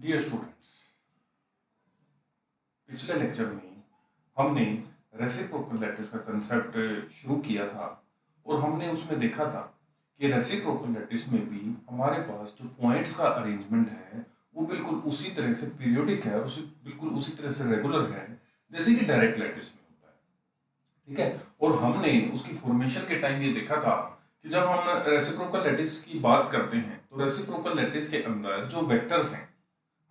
Dear students, पिछले lecture में हमने रेसिप्रोकल लैटिस का कंसेप्ट शुरू किया था और हमने उसमें देखा था कि रेसिप्रोकल लैटिस में भी हमारे पास जो पॉइंट्स का अरेंजमेंट है वो बिल्कुल उसी तरह से पीरियोडिक है, बिल्कुल उसी तरह से रेगुलर है जैसे कि डायरेक्ट लैटिस में होता है। ठीक है, और हमने उसकी फॉर्मेशन के टाइम ये देखा था कि जब हम रेसिप्रोकल लैटिस की बात करते हैं तो रेसिप्रोकल लैटिस के अंदर जो वेक्टर्स हैं,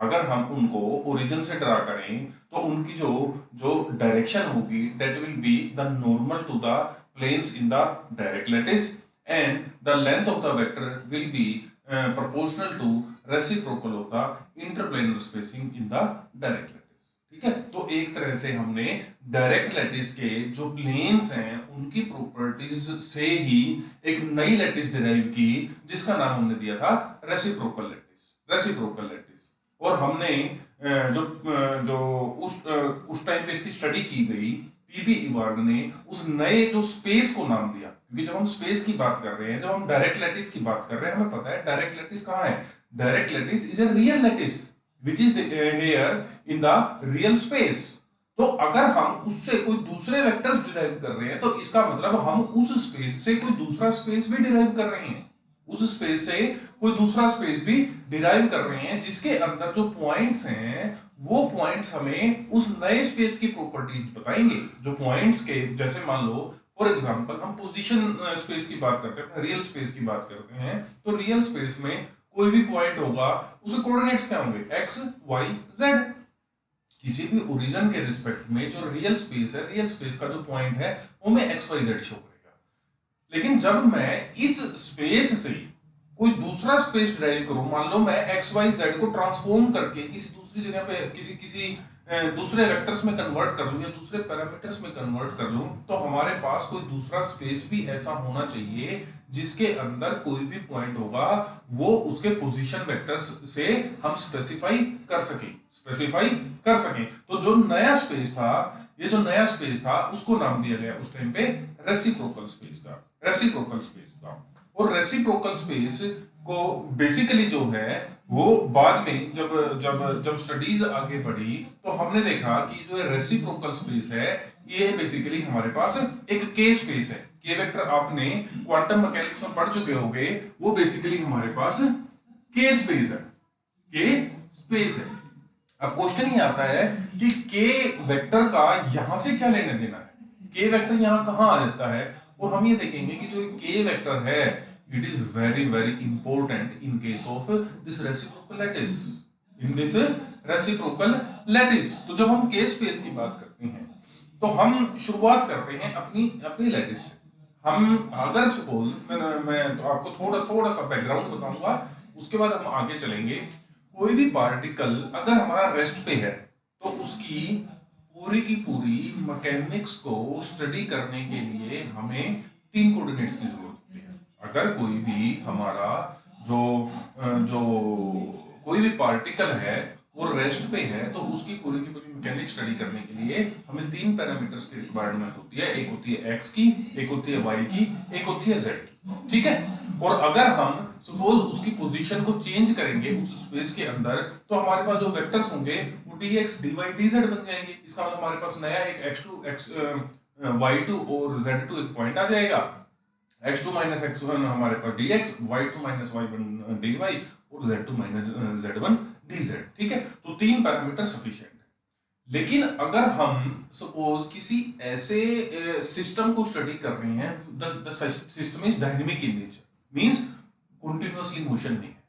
अगर हम उनको ओरिजिन से ड्रा करें तो उनकी जो जो डायरेक्शन होगी that will be the normal to the planes in the direct lattice and the length of the vector will be proportional to reciprocal of the interplanar spacing in the direct lattice. ठीक है, तो एक तरह से हमने direct lattice के जो planes हैं उनकी प्रॉपर्टीज से ही एक नई लैटिस डिराइव की जिसका नाम हमने दिया था रेसिप्रोकल लैटिस। और हमने जो जो उस टाइम पे इसकी स्टडी की गई, पीबी इवार्ड ने उस नए जो स्पेस को नाम दिया, क्योंकि जब हम स्पेस की बात कर रहे हैं, जब हम डायरेक्ट लैटिस की बात कर रहे हैं, हमें पता है डायरेक्ट लैटिस कहाँ है। Direct lattice is a real lattice which is here in the real space. तो अगर हम उससे कोई दूसरे वेक्टर्स डिराइव कर रहे हैं तो इसका मतलब हम उस स्पेस से कोई दूसरा स्पेस भी डिराइव कर रहे हैं, उस स्पेस से कोई दूसरा स्पेस भी डिराइव कर रहे हैं जिसके अंदर जो पॉइंट्स हैं वो पॉइंट्स हमें उस नए स्पेस की प्रॉपर्टीज बताएंगे। जो पॉइंट्स के जैसे मान लो फॉर एग्जांपल हम पोजीशन स्पेस की बात करते हैं, रियल स्पेस की बात करते हैं, तो रियल स्पेस में कोई भी पॉइंट होगा उसके कोऑर्डिनेट्स क्या होंगे, एक्स वाई जेड। किसी भी ओरिजिन के रिस्पेक्ट में जो रियल स्पेस है, रियल स्पेस का जो पॉइंट है वो में एक्स वाई जेड शो करेगा। लेकिन जब मैं इस स्पेस से कोई दूसरा स्पेस ड्राइव करूं, मान लो मैं एक्स वाई जेड को ट्रांसफॉर्म करके किसी दूसरी जगह पे किसी दूसरे वेक्टर्स में कन्वर्ट कर लूं या दूसरे पैरामीटर्स में कन्वर्ट कर लूं, तो हमारे पास कोई दूसरा स्पेस भी ऐसा होना चाहिए जिसके अंदर कोई भी पॉइंट होगा वो उसके पोजीशन वेक्टर्स से हम स्पेसिफाई कर सकें। तो जो नया स्पेस था, ये जो नया स्पेस था उसको नाम दिया गया उस टाइम पे रेसिप्रोकल स्पेस था। और रेसिप्रोकल स्पेस को बेसिकली जो है वो बाद में जब जब जब स्टडीज आगे बढ़ी तो हमने देखा कि जो रेसिप्रोकल स्पेस है ये बेसिकली हमारे पास एक के स्पेस है। के वेक्टर आपने क्वांटम मैकेनिक्स में पढ़ चुके होंगे, वो बेसिकली हमारे पास के स्पेस है। अब क्वेश्चन ये आता है कि के वेक्टर का यहां से क्या लेने देना है, के वेक्टर यहां कहां आ जाता है। और हम ये देखेंगे कि जो के वेक्टर है it is very very important in case of this reciprocal lattice. तो जब हम के स्पेस की बात करते हैं तो हम शुरुआत करते हैं अपनी लैटिस से। हम अगर सपोज मैं तो आपको थोड़ा सा बैकग्राउंड बताऊंगा, उसके बाद हम आगे चलेंगे। कोई भी पार्टिकल अगर हमारा रेस्ट पे है तो उसकी पूरी की पूरी मैकेनिक्स को स्टडी करने के लिए हमें 3 कोऑर्डिनेट्स की जरूरत होती है। अगर कोई भी हमारा जो जो कोई भी पार्टिकल है वो रेस्ट पे है तो उसकी पूरी की पूरी मैकेनिक्स स्टडी करने के लिए हमें 3 पैरामीटर्स की रिक्वायरमेंट होती है। एक होती है एक्स की, एक होती है वाई की, एक होती है जेड की। ठीक है, और अगर हम सपोज उसकी पोजीशन को चेंज करेंगे उस स्पेस के अंदर तो हमारे पास जो वेक्टर्स होंगे वो dx dy dz बन जाएंगे। इसका मतलब हमारे पास नया एक x2 y2 और z2 एक पॉइंट आ जाएगा। x2 माइनस x1 हमारे पास dx, y2 minus y1 dy और z2 माइनस z1 dz। ठीक है, तो 3 पैरामीटर सफिशिएंट है। लेकिन अगर हम सपोज किसी ऐसे सिस्टम को स्टडी कर रहे हैं, the system is dynamic in nature, means continuously motion में है।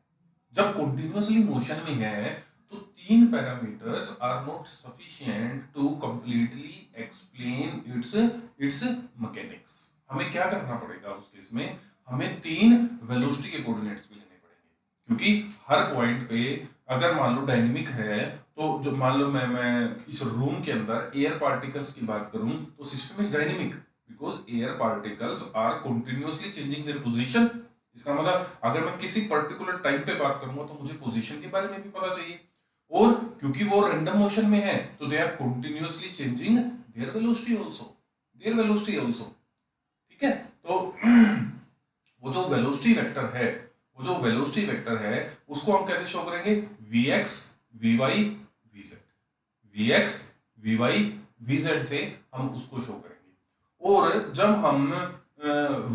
जब कंटीन्यूअसली मोशन में है तो 3 parameters are not sufficient to completely explain its mechanics. हमें क्या करना पड़ेगा उस केस में, हमें 3 वेलोसिटी के कोऑर्डिनेट्स भी लेने पड़ेंगे, क्योंकि हर पॉइंट पे अगर मान लो डायनेमिक है तो जो मान लो मैं इस रूम के अंदर एयर पार्टिकल्स की बात करूं तो system is dynamic because air particles are continuously changing their position. इसका मतलब अगर मैं किसी पर्टिकुलर टाइम पे बात करूंगा तो मुझे पोजीशन के बारे में भी पता चाहिए, और क्योंकि वो रैंडम मोशन में है तो they are continuously changing their velocity also. ठीक है, तो वो जो वेलोसिटी वेक्टर है उसको हम कैसे शो करेंगे, vx V Y V Z, V X V Y V Z से हम उसको शो करेंगे। और जब हम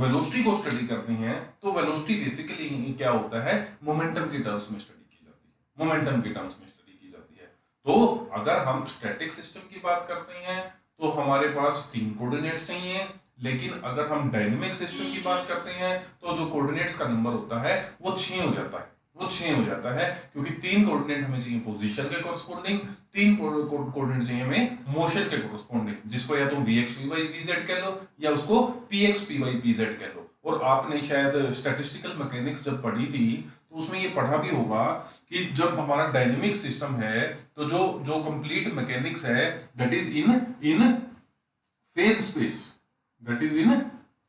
वेलोसिटी को स्टडी करते हैं तो वेलोसिटी बेसिकली क्या होता है, मोमेंटम के टर्म्स में स्टडी की जाती है, मोमेंटम के टर्म्स में स्टडी की जाती है। तो अगर हम स्टैटिक सिस्टम की बात करते हैं तो हमारे पास 3 कोऑर्डिनेट्स चाहिए, लेकिन अगर हम डायनेमिक सिस्टम की बात करते हैं तो जो कोऑर्डिनेट्स का नंबर होता है वो 6 हो जाता है, वो 6 हो जाता है, क्योंकि 3 कोऑर्डिनेट हमें चाहिए पोजीशन के कोरस्पोंडिंग, 3 कोऑर्डिनेट चाहिए हमें मोशन के कोरस्पोंडिंग, जिसको या तो vx vy vz कह लो या उसको px py pz कह लो। और आपने शायद स्टैटिस्टिकल मैकेनिक्स जब पढ़ी थी तो उसमें ये पढ़ा भी होगा कि जब हमारा डायनेमिक सिस्टम है तो जो जो कंप्लीट मैकेनिक्स है that is in phase space, that is in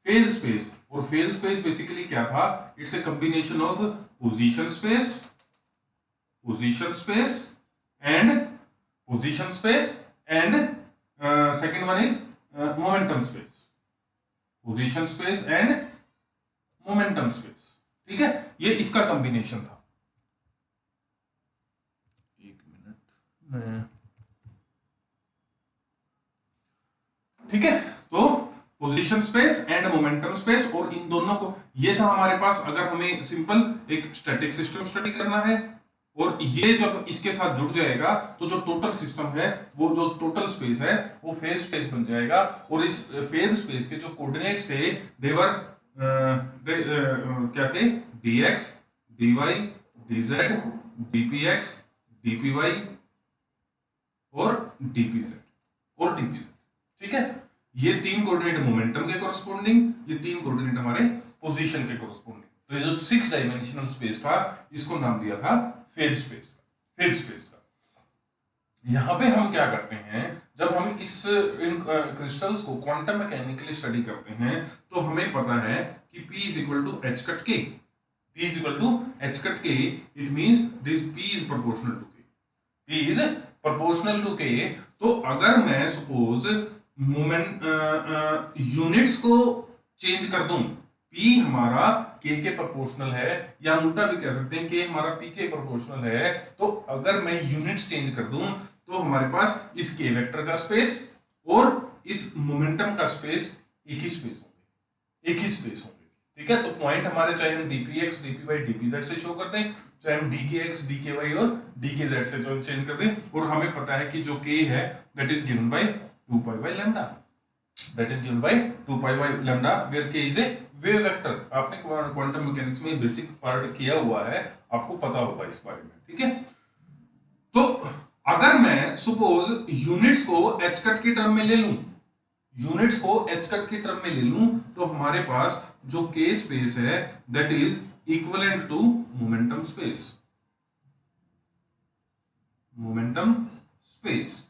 phase space. और फेज स्पेस बेसिकली क्या था, it's a combination of position space and position space and second one is momentum space, position space and momentum space. ठीक है, ये इसका combination था। एक minute, ठीक है, तो position space and momentum space, और इन दोनों को, ये था हमारे पास अगर हमें सिंपल एक स्टैटिक सिस्टम स्टडी करना है। और ये जब इसके साथ जुड़ जाएगा तो जो टोटल सिस्टम है, वो जो टोटल स्पेस है वो फेज स्पेस बन जाएगा। और इस फेज स्पेस के जो कोऑर्डिनेट्स थे देवर क्या थे, dx dy dz dpx dpy और dpz और dpz। ठीक है, ये 3 कोऑर्डिनेट मोमेंटम के कोरस्पोंडिंग, ये 3 कोऑर्डिनेट हमारे पोजीशन के कोरस्पोंडिंग। तो ये जो 6 डायमेंशनल स्पेस था इसको नाम दिया था फेज स्पेस, फेज स्पेस का। यहां पे हम क्या करते हैं, जब हम इन क्रिस्टल्स को क्वांटम मैकेनिकली स्टडी करते हैं तो हमें पता है कि P is equal to h cut k, P is equal to h cut k, it means this P is proportional to k, P is proportional to k. तो अगर मैं सपोज मोमेंट यूनिट्स को चेंज कर दूं, P हमारा K के proportional है, या उल्टा भी कह सकते हैं K हमारा P के प्रोपोर्शनल है, तो अगर मैं यूनिट्स चेंज कर दूं तो हमारे पास इस K वेक्टर का स्पेस और इस मोमेंटम का स्पेस एक ही स्पेस होंगे, एक ही स्पेस होंगे। ठीक है, तो पॉइंट हमारे चाहे हम dpx dpy dpz से शो करते हैं, चाहे हम dkx dky और dkz से जो चेंज कर दें, और हमें पता है कि जो K है that is given by 2 pi by lambda, that is given by 2 pi by lambda where K is a wave vector। आपने क्वांटम मैकेनिक्स में बेसिक पार्ट किया हुआ है, आपको पता होगा इस बारे में। ठीक है, तो अगर मैं सपोज यूनिट्स को h कट के टर्म में ले लूं, यूनिट्स को h कट के टर्म में ले लूं, तो हमारे पास जो K स्पेस है that is equivalent to momentum space, momentum space.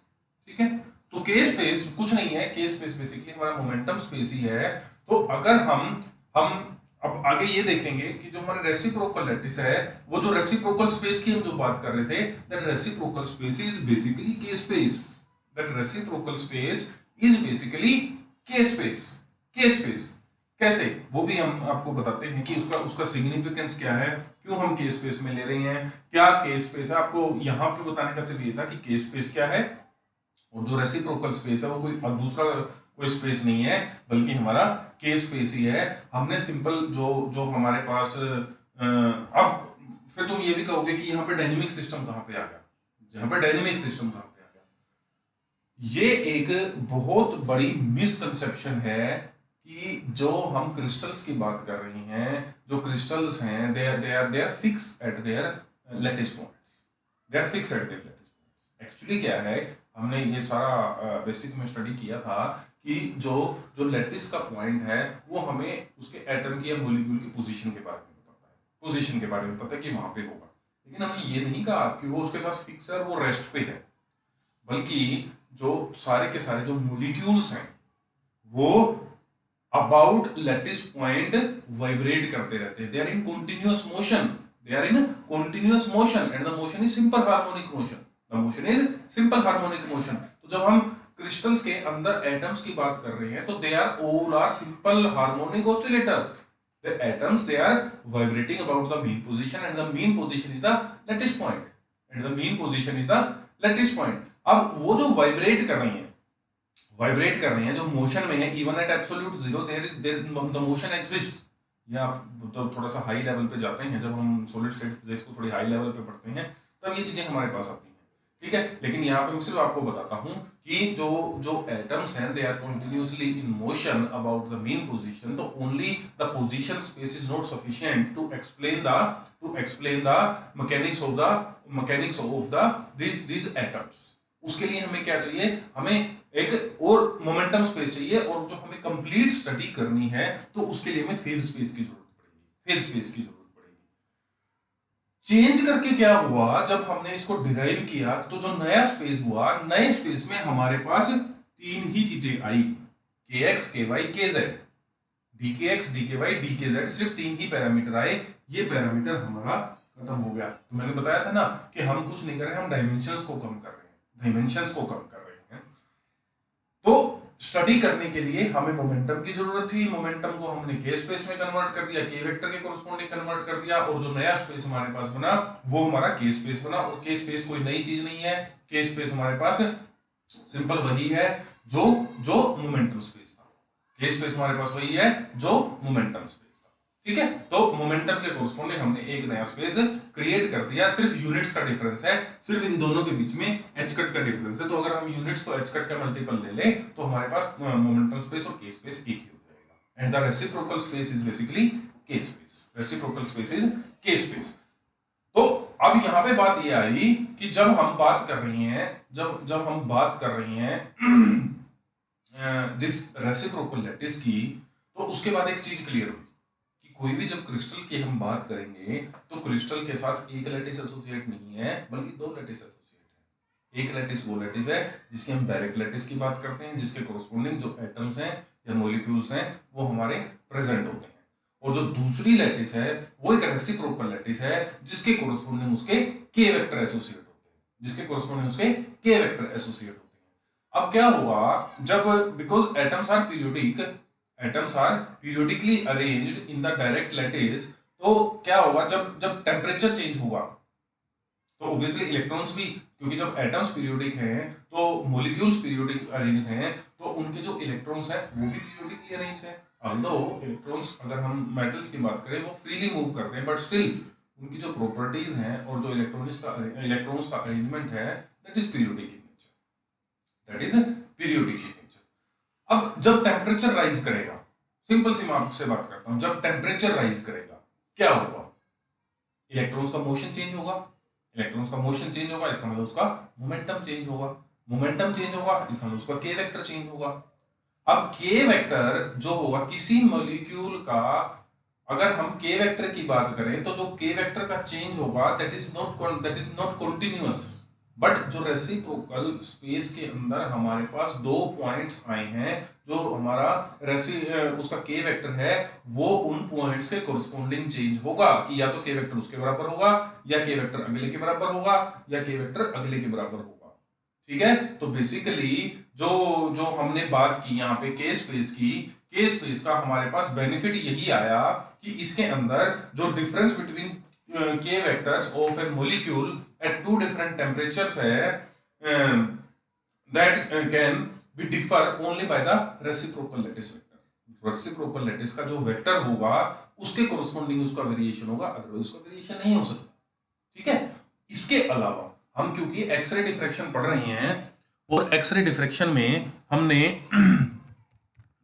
ठीक है, तो K स्पेस कुछ नहीं है, K स्पेस बेसिकली हमारा मोमेंटम स्पेस ही है। तो अगर हम अब आगे ये देखेंगे कि जो हमारे रेसिप्रोकल लैटिस है, वो जो रेसिप्रोकल स्पेस की हम जो बात कर रहे थे, that reciprocal space is basically K space, that reciprocal space is basically K space. K space कैसे, वो भी हम आपको बताते हैं कि उसका सिग्निफिकेंस क्या है, क्यों हम K स्पेस में ले रहे हैं, क्या K स्पेस है। आपको यहां पे बताने का सिर्फ ये था कि K स्पेस क्या है, और जो रेसिप्रोकल स्पेस है वो कोई दूसरा कोई स्पेस नहीं है, बल्कि हमारा K स्पेस ही है। हमने सिंपल जो हमारे पास अब फिर तुम ये भी कहोगे कि यहाँ पे डायनेमिक सिस्टम कहाँ पे आ गया, यहाँ पे डायनेमिक सिस्टम कहाँ पे आ गया। ये एक बहुत बड़ी मिसकंसेप्शन है कि जो हम क्रिस्टल्स की बात कर रही हैं, जो क्रिस्टल्स हैं they are fix at their lattice points, they are fix at their lattice points. Actually क्या है, हमने ये सारा बेसिक में स्टडी किया था कि जो लैटिस का पॉइंट है वो हमें उसके एटम की या मॉलिक्यूल की पोजीशन के बारे में पता है, पोजीशन के बारे में पता है कि वहां पे होगा, लेकिन हमने ये नहीं कहा कि वो उसके साथ फिक्स है और वो रेस्ट पे है, बल्कि जो सारे के सारे जो मॉलिक्यूल्स हैं वो अबाउट लैटिस पॉइंट वाइब्रेट करते रहते हैं, they are in continuous motion, they are in continuous motion and the motion is simple harmonic motion, the motion is simple harmonic motion. तो जब हम क्रिस्टल्स के अंदर एटम्स की बात कर रहे हैं तो they are all are simple harmonic oscillators, the atoms they are vibrating about the mean position and the mean position is the lattice point, and the mean position is the lattice point. अब वो जो vibrate कर रही हैं जो motion में है, even at absolute zero there the motion exist. ये आप तो थोड़ा सा हाई लेवल पे जाते हैं, जब हम सॉलिड स्टेट फिजिक्स को थोड़ी हाई लेवल पे पढ़ते हैं तब ये चीजें हमारे पास आती हैं, ठीक है। लेकिन यहाँ पे मैं सिर्फ आपको बताता हूँ कि जो जो एटम्स हैं they are continuously in motion about the mean position, तो only the position space is not sufficient to explain the mechanics of the this atoms. उसके लिए हमें क्या चाहिए, हमें एक और मोमेंटम स्पेस चाहिए, और जो हमें कंप्लीट स्टडी करनी है तो उसके लिए हमें फेज स्पेस की जरूरत पड़ेगी। चेंज करके क्या हुआ, जब हमने इसको डिराइव किया तो जो नया स्पेस हुआ, नए स्पेस में हमारे पास तीन ही चीजें आई, के एक्स के वाई के जेड, डी के एक्स डी के वाई डी के जेड, सिर्फ तीन ही पैरामीटर आए। ये पैरामीटर हमारा खत्म हो गया। तो मैंने बताया था ना कि हम कुछ नहीं कर रहे, हम डायमेंशंस को कम कर रहे हैं। तो स्टडी करने के लिए हमें मोमेंटम की जरूरत थी, मोमेंटम को हमने के स्पेस में कन्वर्ट कर दिया, के वेक्टर के कोरस्पोंडिंग कन्वर्ट कर दिया, और जो नया स्पेस हमारे पास बना वो हमारा के स्पेस बना। और के स्पेस कोई नई चीज नहीं है, के स्पेस हमारे पास सिंपल वही है जो मोमेंटम स्पेस था। के स्पेस हमारे पास वही है जो मोमेंटम स्पेस, ठीक है। तो मोमेंटम के कोरस्पोंडिंग हमने एक नया स्पेस क्रिएट कर दिया। सिर्फ यूनिट्स का डिफरेंस है, सिर्फ इन दोनों के बीच में एच कट का डिफरेंस है। तो अगर हम यूनिट्स को एच कट का मल्टीपल ले लें तो हमारे पास मोमेंटम स्पेस और के स्पेस एक ही हो जाएगा। And the reciprocal space is basically के स्पेस। रेसिप्रोकल स्पेस इज के स्पेस। तो अब यहां पे बात ये आई कि जब हम बात कर रही हैं दिस रेसिप्रोकल लैटिस की, तो उसके बाद एक चीज क्लियर हुई, कोई भी जब क्रिस्टल की हम बात करेंगे तो क्रिस्टल के साथ एक लैटिस एसोसिएट नहीं है, बल्कि दो लैटिस एसोसिएट है। एक लैटिस वो लैटिस है जिसकी हम डायरेक्ट लैटिस की बात करते हैं, जिसके कोरस्पोंडिंग जो एटम्स हैं या मॉलिक्यूल्स हैं वो हमारे प्रेजेंट होते हैं। और जो दूसरी लैटिस है वो एक रेसिप्रोकल लैटिस है जिसके कोरस्पोंडिंग उसके के वेक्टर एसोसिएट होते हैं। अब क्या हुआ, जब because atoms are periodically arranged in the direct lattice, तो क्या होगा, जब टेम्परेचर चेंज होगा तो ऑब्वियसली इलेक्ट्रॉन्स भी, क्योंकि जब एटम्स पीरियोडिक हैं तो मॉलिक्यूल्स पीरियोडिक अरेंज हैं, तो उनके जो इलेक्ट्रॉन्स हैं वो भी पीरियोडिकली अरेंज हैं। ऑल्दो इलेक्ट्रॉन्स, अगर हम मेटल्स की बात करें, वो फ्रीली मूव करते हैं, बट स्टिल उनकी जो प्रॉपर्टीज हैं और जो इलेक्ट्रॉन्स का अरेंजमेंट है that is periodic in nature. अब जब टेम्परेचर राइज करेगा, सिंपल सी मैं आपसे बात करता हूं, जब टेम्परेचर राइज करेगा क्या होगा, इलेक्ट्रॉन्स का मोशन चेंज होगा, इसका मतलब उसका मोमेंटम चेंज होगा, इसका मतलब उसका के वेक्टर चेंज होगा। अब के वेक्टर जो होगा किसी मॉलिक्यूल का, अगर हम के वेक्टर की बात करें तो जो के वेक्टर का चेंज होगा that is not continuous, but जो रेसिप्रोकल स्पेस के अंदर हमारे पास दो पॉइंट्स आए हैं, जो हमारा उसका के वेक्टर है वो उन पॉइंट्स के कोरस्पोंडिंग चेंज होगा, कि या तो के वेक्टर उसके बराबर होगा, या के वेक्टर अगले के बराबर होगा, या के वेक्टर अगले के बराबर होगा, ठीक है। तो बेसिकली जो हमने बात की यहाँ पे के स्पेस का हमारे पास बेनिफिट यही आया कि इसके अंदर जो difference between k vectors of a molecule at two different temperatures है that can be differ only by the reciprocal lattice vector। Reciprocal lattice का जो वेक्टर होगा उसके कोरस्पोंडिंग उसका वेरिएशन होगा, अदरवाइज उसका वेरिएशन नहीं हो सकता, ठीक है। इसके अलावा हम क्योंकि एक्सरे डिफ्रैक्शन पढ़ रहे हैं, और एक्सरे डिफ्रैक्शन में हमने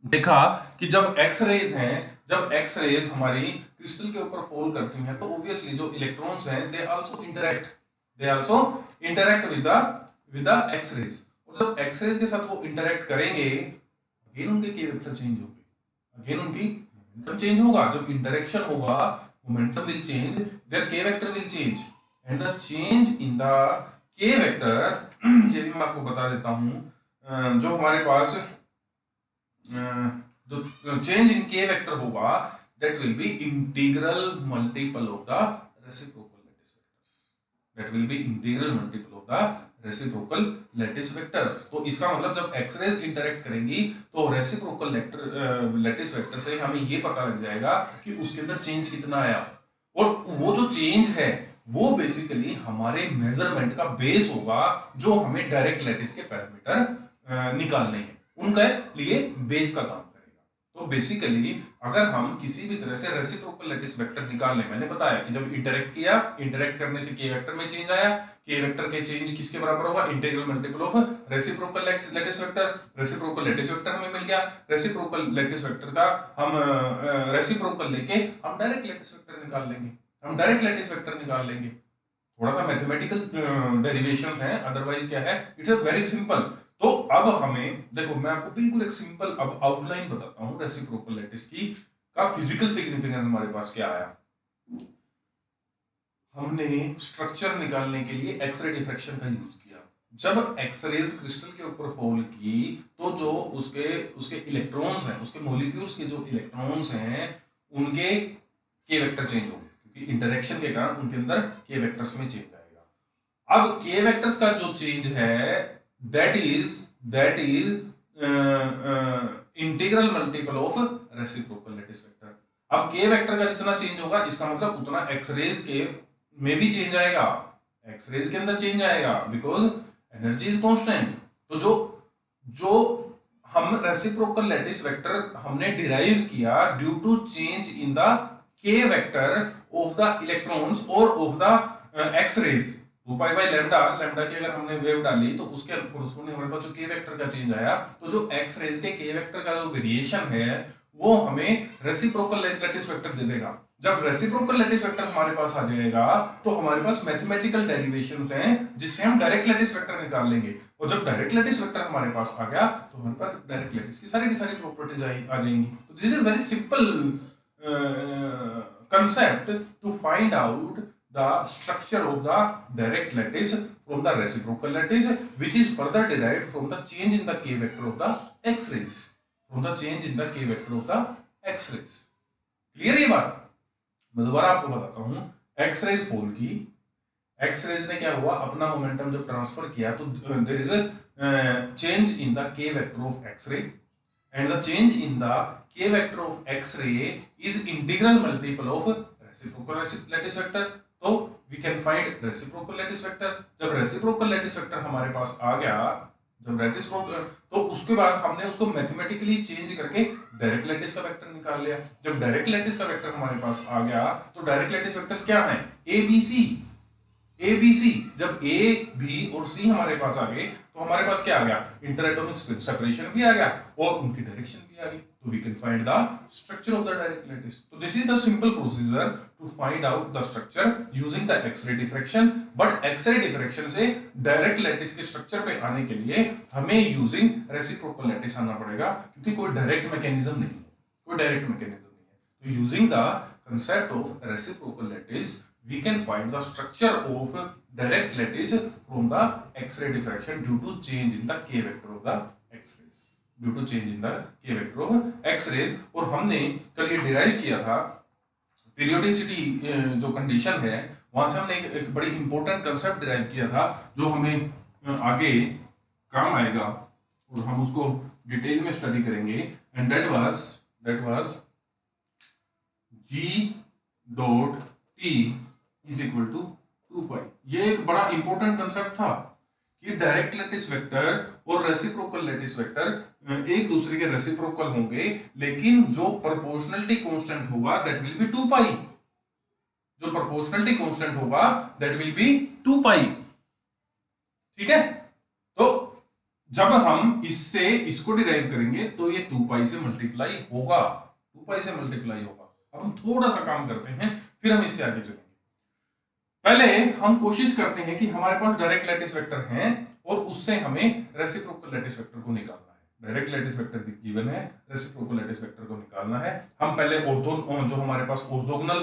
देखा कि जब एक्स-रेज हमारी क्रिस्टल के ऊपर फॉल करती हैं तो ऑब्वियसली जो इलेक्ट्रॉन्स हैं they also interact with the X-rays, और जब एक्स-रेज के साथ वो इंटरैक्ट करेंगे अगेन उनके के वेक्टर चेंज होंगे, अगेन उनकी मोमेंटम चेंज होगा। जब इंटरेक्शन होगा मोमेंटम विल चेंज, देयर के vector will change, and the change in the के वेक्टर ये भी मैं आपको बता देता हूं, जो हमारे पास जो चेंज इन के वेक्टर होगा that will be integral multiple of the reciprocal lattice vectors। तो इसका मतलब जब एक्स-रेज इंटरेक्ट करेंगी तो रेसिप्रोकल लैटिस वेक्टर से हमें ये पता लग जाएगा कि उसके अंदर चेंज कितना आया, और वो जो चेंज है वो बेसिकली हमारे मेजरमेंट का बेस होगा, जो हमें डायरेक्ट लैटिस के पैरामीटर निकालने हैं, उनके लिए बेस का काम करेगा। तो बेसिकली अगर हम किसी भी तरह से रेसिप्रोकल लैटिस वेक्टर निकालने, मैंने बताया कि जब इंटरेक्ट किया, इंटरेक्ट करने से के वेक्टर में चेंज आया, के वेक्टर के चेंज किसके बराबर होगा, integral multiple of reciprocal lattice vector. Reciprocal lattice vector हमें मिल गया, रेसिप्रोकल लैटिस वेक्टर का हम रेसिप्रोकल लेके हम डायरेक्ट लैटिस वेक्टर निकाल लेंगे, हम डायरेक्ट लैटिस वेक्टर निकाल लेंगे। थोड़ा सा मैथमेटिकल डेरिवेशंस हैं, अदरवाइज क्या है, इट्स अ वेरी सिंपल। तो अब हमें देखो, मैं आपको बिल्कुल एक सिंपल अब आउटलाइन बताता हूं रेसिप्रोकल लैटिस की, का फिजिकल सिग्निफिकेंस हमारे पास क्या आया। हमने स्ट्रक्चर निकालने के लिए एक्सरे डिफ्रैक्शन का यूज किया। जब एक्सरेज क्रिस्टल के ऊपर फॉल की, तो जो उसके उसके इलेक्ट्रॉन्स हैं, उसके मॉलिक्यूल्स के जो इलेक्ट्रॉन्स हैं, उनके के वेक्टर चेंज हो गए, क्योंकि इंटरेक्शन के कारण उनके अंदर के वेक्टर्स में चेंज आएगा। अब के वेक्टर्स का जो चेंज है, that is integral multiple of reciprocal lattice vector. अब के वेक्टर का जितना चेंज होगा, इसका मतलब उतना एक्सरेज के में भी चेंज आएगा, एक्सरेज के अंदर चेंज आएगा, बिकॉज एनर्जी इज कांस्टेंट। तो जो जो हम रेसिप्रोकल लैटिस वेक्टर हमने डिराइव किया due to change in the के वेक्टर ऑफ द इलेक्ट्रॉन्स और of the X rays, 2 pi by lambda, lambda की अगर हमने वेव डाली तो उसके कोरस्पोंडिंग हमारे पास जो के वेक्टर का चेंज आया, तो जो एक्स रेज के के वेक्टर का जो वेरिएशन है, वो हमें रेसिप्रोकल लैटिस वेक्टर दे देगा। जब रेसिप्रोकल लैटिस वेक्टर हमारे पास आ जाएगा, तो हमारे पास मैथमेटिकल डेरिवेशंस हैं, जिससे हम डायरेक्ट लैटिस वेक्टर निकाल लेंगे। और जब डायरेक्ट लैटिस वेक्टर हमारे पास आ गया, तो हमारे पास डायरेक्ट लैटिस की सारी प्रॉपर्टीज आ जाएंगी। तो this is very simple concept to find out the structure of the direct lattice from the reciprocal lattice, which is further derived from the change in the k vector of the x-rays, from the change in the k vector of the x-rays. Clear ये बात? मैं दोबारा आपको बताता हूं, X-rays fall की, X-rays ने क्या हुआ, अपना मोमेंटम जब ट्रांसफर किया, तो there is a change in the के vector of X-ray, and the change in the k vector of x-ray is integral multiple of reciprocal lattice vector. तो we can find reciprocal lattice vector। जब reciprocal lattice vector हमारे पास आ गया, जब reciprocal, तो उसके बाद हमने उसको मैथमेटिकली चेंज करके डायरेक्ट लैटिस का वेक्टर निकाल लिया। जब डायरेक्ट लैटिस का वेक्टर हमारे पास आ गया, तो डायरेक्ट लैटिस वेक्टर्स क्या हैं, ए बी सी, ए बी सी। जब ए बी और सी हमारे पास आ गए, तो हमारे पास क्या आ गया, इंटरएटॉमिक सेपरेशन भी आ गया और उनकी डायरेक्शन भी आ गई। तो we can find the structure of the direct lattice. तो this is the simple procedure to find out the structure using the X-ray diffraction. But X-ray diffraction से डायरेक्ट लैटिस के स्ट्रक्चर पे आने के लिए हमें यूजिंग रेसिप्रोकल लैटिस आना पड़ेगा, क्योंकि कोई डायरेक्ट मैकेनिज्म नहीं है, कोई डायरेक्ट मैकेनिज्म नहीं है। तो using the concept of reciprocal lattice, we can find the structure of direct lattice from the X-ray diffraction due to change in the K vector of the X-rays, due to change in the K vector of X-rays। और हमने कल ये derive किया था periodicity जो condition है, वहां से हमने एक बड़ी इंपॉर्टेंट कंसेप्ट डिराइव किया था, जो हमें आगे काम आएगा और हम उसको डिटेल में स्टडी करेंगे। And that was G dot T is equal to 2 pi. ये एक बड़ा इंपॉर्टेंट कंसेप्ट था कि डायरेक्ट लैटिस वेक्टर और रेसिप्रोकल लैटिस वेक्टर एक दूसरे के रेसिप्रोकल होंगे, लेकिन जो प्रोपोर्शनलिटी कांस्टेंट होगा दैट विल बी 2 पाई। जो प्रोपोर्शनलिटी कांस्टेंट होगा दैट विल बी 2 पाई। ठीक है, तो जब हम इससे इसको डिराइव करेंगे, तो ये 2 पाई से मल्टीप्लाई होगा, 2 पाई से मल्टीप्लाई होगा। अब हम थोड़ा सा काम करते हैं, फिर हम इससे आगे चलेंगे। पहले हम कोशिश करते हैं कि हमारे पास डायरेक्ट लैटिस वेक्टर हैं और उससे हमें रेसिप्रोकल लैटिस वेक्टर को निकालना है। डायरेक्ट लैटिस वेक्टर गिवन है, रेसिप्रोकल लैटिस वेक्टर को निकालना है। हम पहले जो हमारे पास ऑर्थोगोनल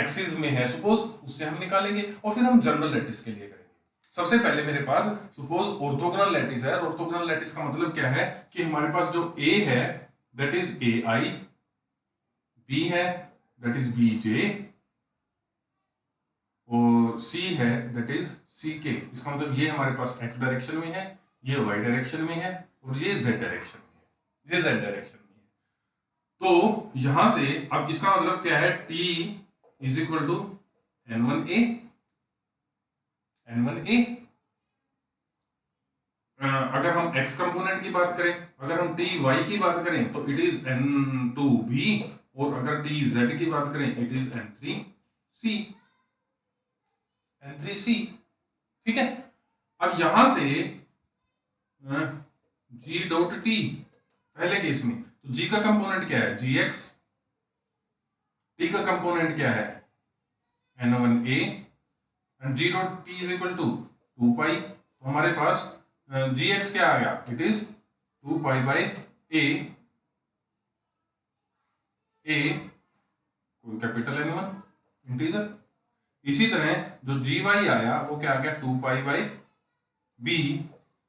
एक्सिस में है सपोज, उससे हम निकालेंगे और फिर हम जनरल लैटिस के लिए करेंगे। सबसे पहले मेरे पास सपोज ऑर्थोगोनल लैटिस है। ऑर्थोगोनल लैटिस का मतलब क्या है कि हमारे पास जो ए है that is A I, B है दैट इज बी जे, और C है दैट इज CK। इसका मतलब ये हमारे पास x डायरेक्शन में है, ये y डायरेक्शन में है और ये z डायरेक्शन में है, ये z डायरेक्शन में है। तो यहां से अब इसका मतलब क्या है, T is equal to N1A, N1A। अगर हम x कंपोनेंट की बात करें, अगर हम टी वाई की बात करें तो इट इज N2B, और अगर टी जेड की बात करें इट इज N3C, N3C। ठीक है, अब यहां से जी डॉट टी, पहले केस में तो जी का कंपोनेंट क्या है, जी एक्स, टी का कंपोनेंट क्या है, N1A, and G dot T is equal to 2 pi. तो हमारे पास जी एक्स क्या आ गया, it is 2 pi by A कोई कैपिटल N1 इंटीजर। इसी तरह जो जी वाई आया वो क्या आ गया, 2 पाई बाई B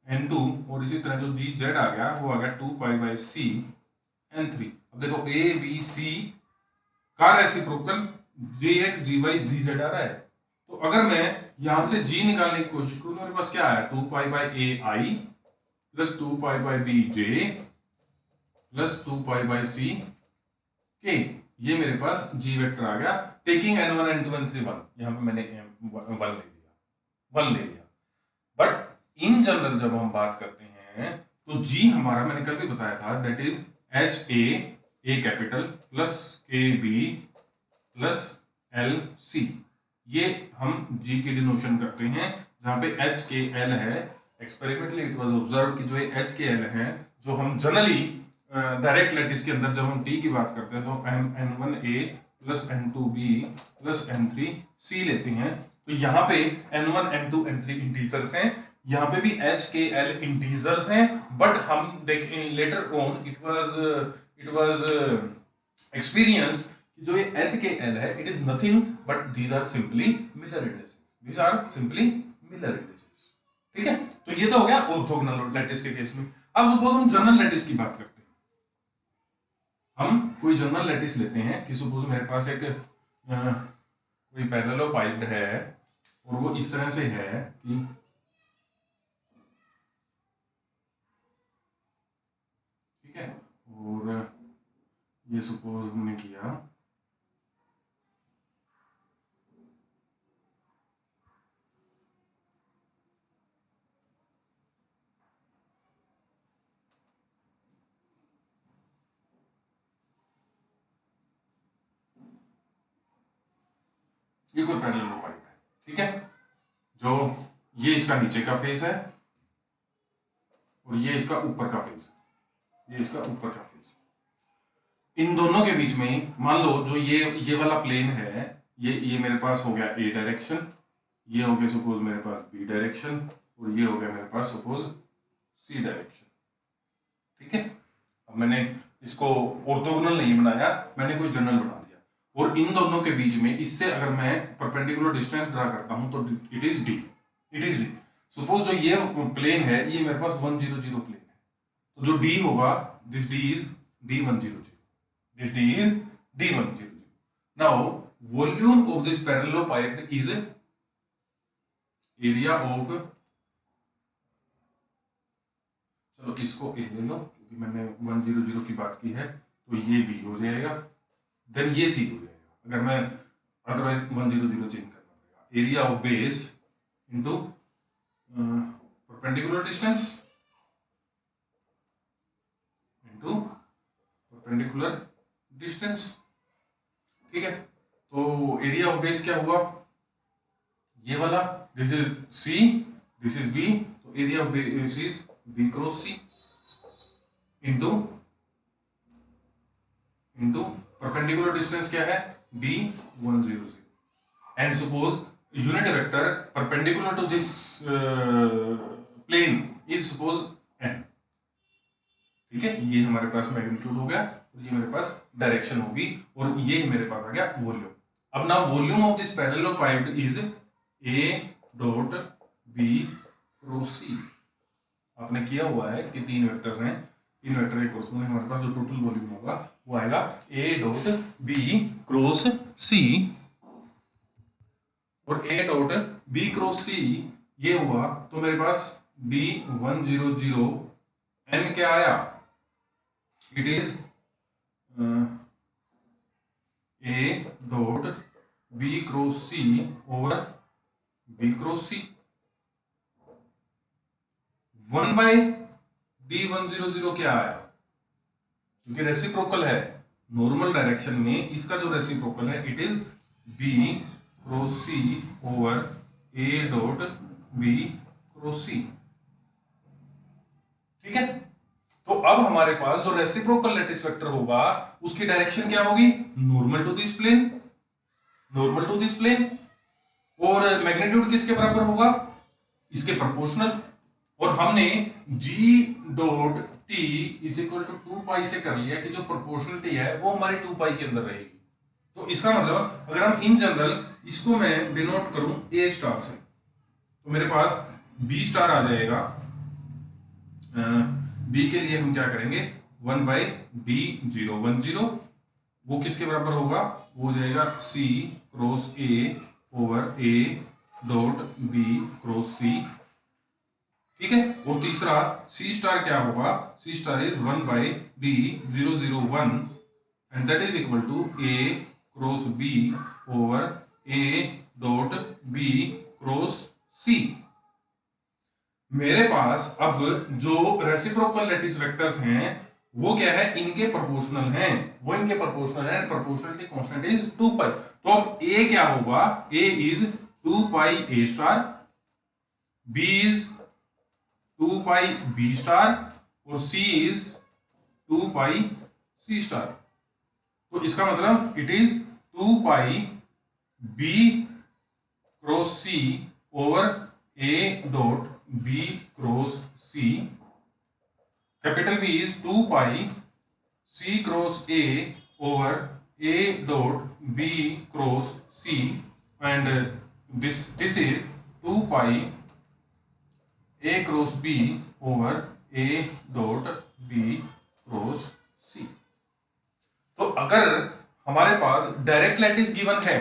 N2, और इसी तरह जो जी जेड आ गया वो आ गया 2 पाई बाई C N3। अब देखो ए बी सी का रेसिप्रोकल जे एक्स जी वाई जी जेड आ रहा है, तो अगर मैं यहां से जी निकालने की कोशिश करूं तो मेरे पास क्या आया, 2 pi by A I plus 2 pi by B J plus 2 pi by C K। ये मेरे पास जी वेक्टर आ गया, टेकिंग N1 N2 N3 1, यहां पे मैंने 1 ले लिया। बट इन जनरल जब हम बात करते हैं तो जी हमारा, मैंने कल भी बताया था, that is A capital plus KB plus LC। ये हम जी की डिनोशन करते हैं, जहां पे HKL है। एक्सपेरिमेंटली इट वाज ऑब्जर्व कि जो HKL है, जो हम जनरली डायरेक्ट लैटिस के अंदर जब हम टी की बात करते हैं तो N1A plus N2B plus N3C लेते हैं। तो यहाँ पे N1 N2 N3 इंटीजर्स हैं, यहाँ पे भी HKL इंटीजर्स हैं, बट हम देखें later on it was experienced कि जो ये HKL है, it is nothing but these are simply Miller indices, these are simply Miller indices. ठीक है, तो ये तो हो गया ऑर्थोगोनल लैटिस के केस में। अब सपोज हम जनरल लैटिस की बात करते हैं, हम कोई जनरल लैटिस लेते हैं कि सपोज मेरे पास एक कोई पैरेललोपाइड है और वो इस तरह से है कि ठीक है, और ये सपोज हमने किया ये कोई पैरेललोपाइड है, ठीक है, जो ये इसका नीचे का फेस है और ये इसका ऊपर का फेस है, ये इसका ऊपर का फेस। इन दोनों के बीच में मान लो जो ये वाला प्लेन है, ये मेरे पास हो गया ए डायरेक्शन, ये हो गया सपोज मेरे पास बी डायरेक्शन, और ये हो गया मेरे पास सपोज सी डायरेक्शन। ठीक है, अब मैंने इसको ऑर्थोगोनल नहीं बनाया, मैंने कोई जनरल बना दिया, और इन दोनों के बीच में इससे अगर मैं परपेंडिकुलर डिस्टेंस ड्रा करता हूं तो it is D, it is D. Suppose जो ये प्लेन है ये मेरे पास 100 प्लेन है, तो जो डी होगा, this D is D100, this D is D100। now volume of this parallelepiped is area of, चलो इसको A ले लो क्योंकि मैंने 100 की बात की है, तो ये B हो जाएगा, देन ये C हो जाएगा। अगर मैं अदरवाइज 100 चेंज करना पड़ेगा, area of base into perpendicular distance into perpendicular distance. ठीक है, तो एरिया ऑफ बेस क्या हुआ, ये वाला, this is c, this is b, तो area of base is b cross c into into perpendicular distance क्या है, D100, and suppose unit vector perpendicular to this plane is suppose n। ठीक है, ये हमारे पास मैग्नीट्यूड हो गया, और ये मेरे पास डायरेक्शन होगी, और ये मेरे पास आ गया वॉल्यूम। अब ना volume of this parallelepiped is A dot B cross C। आपने किया हुआ है कि 3 वेक्टर्स हैं, 3 वेक्टर के कोर्सपोंडिंग हमारे पास जो टोटल वॉल्यूम होगा वो आएगा A dot B cross C, और A dot B cross C ये हुआ, तो मेरे पास D100 n क्या आया, it is A dot B cross C over B cross C. 1/D100 क्या आया, क्योंकि रेसिप्रोकल है, नॉर्मल डायरेक्शन में इसका जो रेसिप्रोकल है it is b cross C over a dot B cross c. ठीक है, तो अब हमारे पास जो रेसिप्रोकल लैटिस वेक्टर होगा उसकी डायरेक्शन क्या होगी, normal to this plane, normal to this plane. और मैग्नीट्यूड किसके बराबर होगा, इसके प्रोपोर्शनल। और हमने g dot T is equal to 2 pi से कर लिया कि जो प्रोपोर्शनलिटी है वो हमारी 2 पाई के अंदर रहेगी। तो इसका मतलब अगर हम इन जनरल इसको मैं डिनोट करूं a स्टार से, तो मेरे पास b स्टार आ जाएगा। b के लिए हम क्या करेंगे, 1/D010, वो किसके बराबर होगा, वो हो जाएगा c cross a over a dot b cross c। ठीक है, और तीसरा c स्टार क्या होगा, c star is 1/D001 and that is equal to a cross b over a dot b cross c। मेरे पास अब जो रेसिप्रोकल लैटिस वेक्टर्स हैं वो क्या है, इनके प्रोपोर्शनल हैं, वो इनके प्रोपोर्शनल है, प्रोपोर्शनलिटी कांस्टेंट इज 2 पाई। तो अब a क्या होगा, a is 2 pi a star, b is 2 pi b star और c is 2 pi c star. तो इसका मतलब it is 2 pi b cross c over a dot b cross c। Capital B is 2 pi c cross a over a dot b cross c and this is 2 pi a cross b over a dot b cross c। तो अगर हमारे पास direct lattice given है,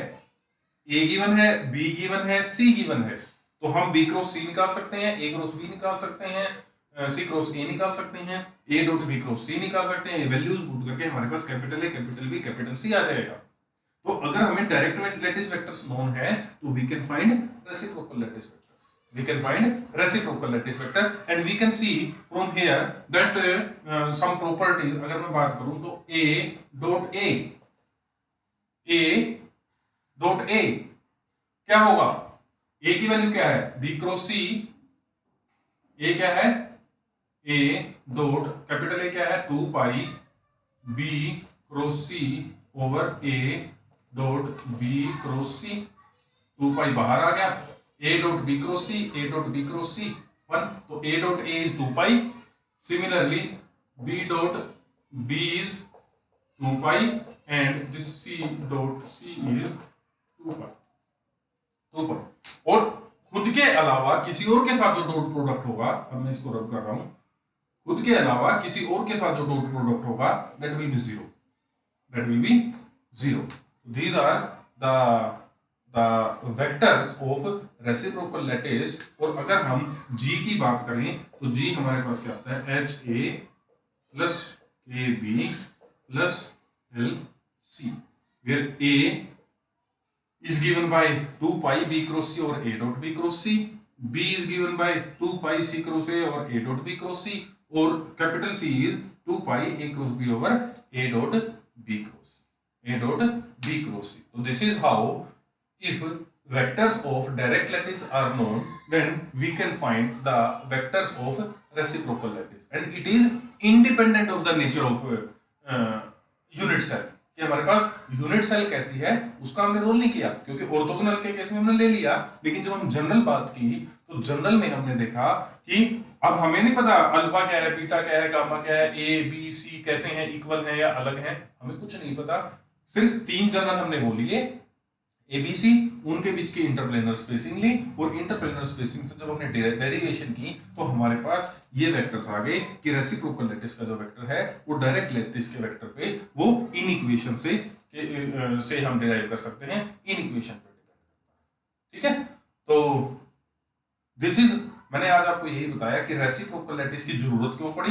a given है, b given है, c given है, तो हम b cross c निकाल सकते हैं, a क्रॉस b निकाल सकते हैं, c क्रॉस a निकाल सकते हैं, a dot b cross c निकाल सकते हैं। वैल्यूज पुट करके हमारे पास capital A, capital B, capital C आ जाएगा। तो अगर हमें डायरेक्ट लैटिस वेक्टर्स नोन है तो we can find reciprocal lattice vectors, we can find reciprocal lattice vector and we can see from here that some properties, अगर मैं बात करूं तो a dot a क्या होगा, a की वैल्यू क्या है, b क्रॉस c, a क्या है, a डॉट कैपिटल A क्या है, 2 पाई b cross c over a dot b cross c। 2 पाई बाहर आ गया, a dot b cross c, a dot b cross c 1, तो a dot a is 2 pi, similarly b dot b is 2 pi and this c dot c is 2 पाई, 2 पाई। और खुद के अलावा किसी और के साथ जो डॉट प्रोडक्ट होगा, अब मैं इसको रब कर रहा हूं, खुद के अलावा किसी और के साथ जो डॉट प्रोडक्ट होगा that will be zero, that will be zero. These are the vectors of reciprocal lattice. और अगर हम g की बात करें तो g हमारे पास क्या होता है, HA plus KB plus LC, where A is given by 2 pi B cross C और A dot B cross C, B is given by 2 pi C cross A और A dot B cross C, और capital C is 2 pi A cross B over A dot B cross C, A dot B cross C. So this is how, if vectors of direct lattice are known, then we can find the vectors of reciprocal lattice, and it is independent of the nature of unit cell। कि हमारे पास unit cell कैसी है उसका हमने role नहीं किया, क्योंकि orthogonal के केस में हमने ले लिया, लेकिन जब हम जनरल बात की तो जनरल में हमने देखा कि अब हमें नहीं पता अल्फा क्या है, बीटा क्या है, गामा क्या है, ए बी सी कैसे हैं, इक्वल है या अलग है, हमें कुछ नहीं पता। सिर्फ 3 जनरल हमने बोल लिए, एबीसी, उनके बीच की इंटरप्लेनर स्पेसिंग ली, और इंटरप्लेनर स्पेसिंग से जब हमने डेरिवेशन की तो हमारे पास ये वेक्टर्स आ गए कि रेसिप्रोकल लैटिस का जो वेक्टर है वो डायरेक्ट लैटिस के वेक्टर पे वो इन इक्वेशन से हम डिराइव कर सकते हैं, इन इक्वेशन पे डिपेंड करता है। ठीक है, तो दिस इज, मैंने आज आपको यही बताया कि रेसिप्रोकल लैटिस की जरूरत क्यों पड़ी,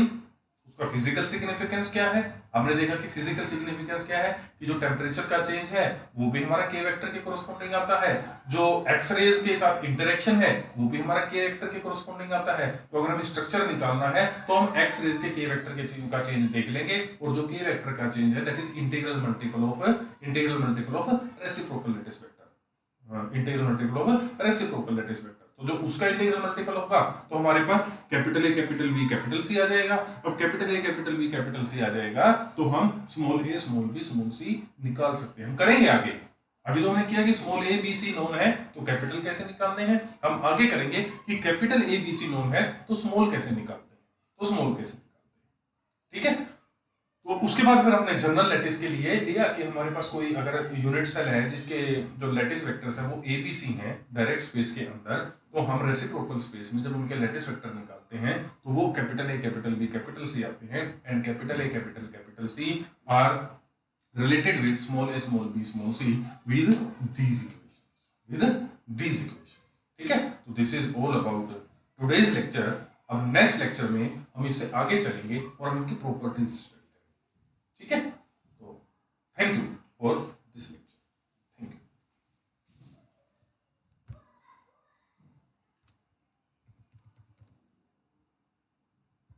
उसका फिजिकल सिग्निफिकेंस क्या है? हमने देखा कि फिजिकल सिग्निफिकेंस क्या है कि जो टेम्परेचर का चेंज है वो भी हमारा के वेक्टर के कोरस्पॉन्डिंग आता है, जो एक्सरेज के साथ इंटरेक्शन है वो भी हमारा के वेक्टर के कोरस्पॉन्डिंग आता है। तो अगर हमें स्ट्रक्चर निकालना है तो हम एक्सरेज के वेक्टर के चेंज का चेंज देख लेंगे, और जो के वेक्टर का चेंज है that is integral multiple of reciprocal lattice vector, integral multiple of reciprocal lattice vector. तो जो उसका इंटीग्रल मल्टीपल होगा तो हमारे पास capital A capital B capital C आ जाएगा। अब capital A capital B capital C आ जाएगा तो हम स्मॉल ए स्मॉल बी स्मॉल सी निकाल सकते हैं। हम करेंगे आगे, अभी तो हमने किया कि small A B C known है तो कैपिटल कैसे निकालने हैं, हम आगे करेंगे कि capital A B C known है तो स्मॉल कैसे निकालते हैं, तो स्मॉल कैसे निकालते हैं। ठीक है, तो उसके बाद फिर हमने जनरल लैटिस के लिए लिया कि हमारे पास कोई अगर यूनिट सेल है जिसके जो लैटिस वेक्टर्स है वो ए बी सी है डायरेक्ट स्पेस के अंदर, तो हम रेसिप्रोकल स्पेस में जब उनके लैटिस वेक्टर निकालते हैं तो वो capital A capital B capital C आते हैं, and capital A capital capital C are related with small A small B small C with these equations. ठीक है, तो this is all about today's lecture. अब नेक्स्ट लेक्चर में हम इससे आगे चलेंगे और हम इनकी प्रॉपर्टीज, ठीक है।